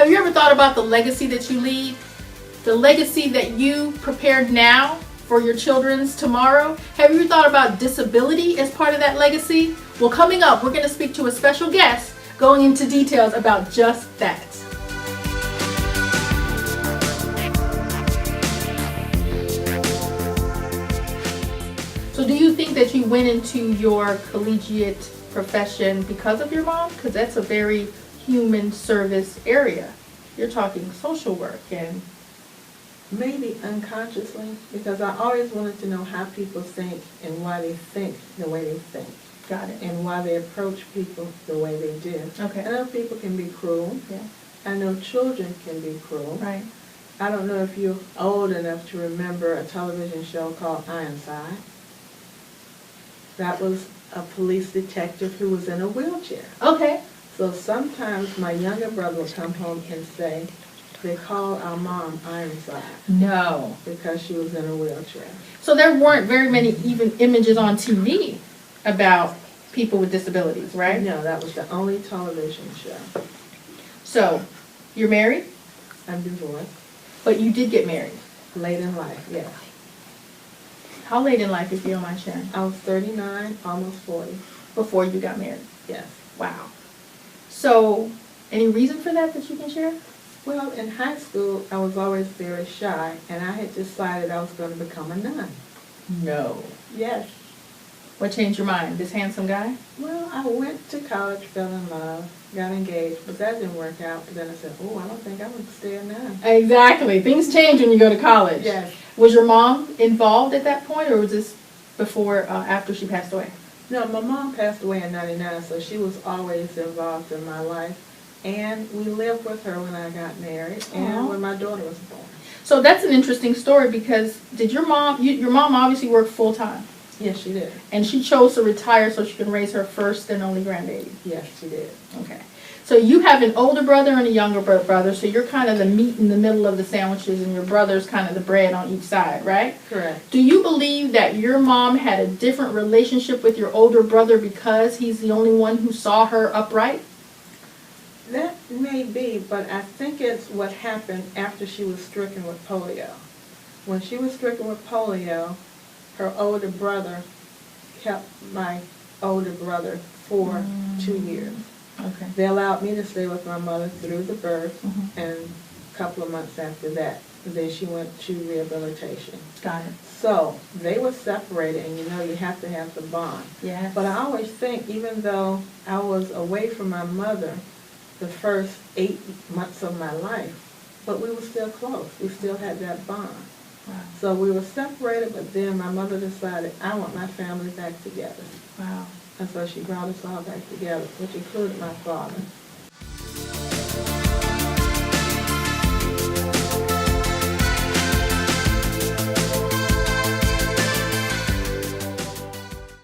Have you ever thought about the legacy that you leave? The legacy that you prepared now for your children's tomorrow? Have you thought about disability as part of that legacy? Well, coming up, we're going to speak to a special guest going into details about just that. So do you think that you went into your collegiate profession because of your mom? Because that's a very human service area. You're talking social work and... Maybe unconsciously, because I always wanted to know how people think and why they think the way they think. Got it. And why they approach people the way they do. Okay. I know people can be cruel. Yeah. I know children can be cruel. Right. I don't know if you're old enough to remember a television show called Ironside. That was a police detective who was in a wheelchair. Okay. So sometimes my younger brother would come home and say, they called our mom Ironside. No. Because she was in a wheelchair. So there weren't very many even images on TV about people with disabilities, right? No, that was the only television show. So, you're married? I'm divorced. But you did get married? Late in life, yes. How late in life, if you don't mind sharing? I was 39, almost 40. Before you got married? Yes. Wow. So, any reason for that you can share? Well, in high school, I was always very shy, and I had decided I was going to become a nun. No. Yes. What changed your mind? This handsome guy? Well, I went to college, fell in love, got engaged, but that didn't work out. But then I said, oh, I don't think I want to stay a nun. Exactly. Things change when you go to college. Yes. Was your mom involved at that point, or was this before, after she passed away? No, my mom passed away in 99, so she was always involved in my life. And we lived with her when I got married and when my daughter was born. So that's an interesting story because did your mom, your mom obviously worked full time? Yes, she did. And she chose to retire so she can raise her first and only grandbaby? Yes, she did. Okay. So you have an older brother and a younger brother, so you're kind of the meat in the middle of the sandwiches and your brother's kind of the bread on each side, right? Correct. Do you believe that your mom had a different relationship with your older brother because he's the only one who saw her upright? That may be, but I think it's what happened after she was stricken with polio. When she was stricken with polio, her older brother kept my older brother for 2 years. Okay. They allowed me to stay with my mother through the birth, and a couple of months after that, then she went to rehabilitation. Got it. So they were separated, and you know you have to have the bond. Yes. But I always think, even though I was away from my mother the first 8 months of my life, but we were still close. We still had that bond. Wow. So we were separated, but then my mother decided, I want my family back together. Wow. And so she brought us all back together, which included my father.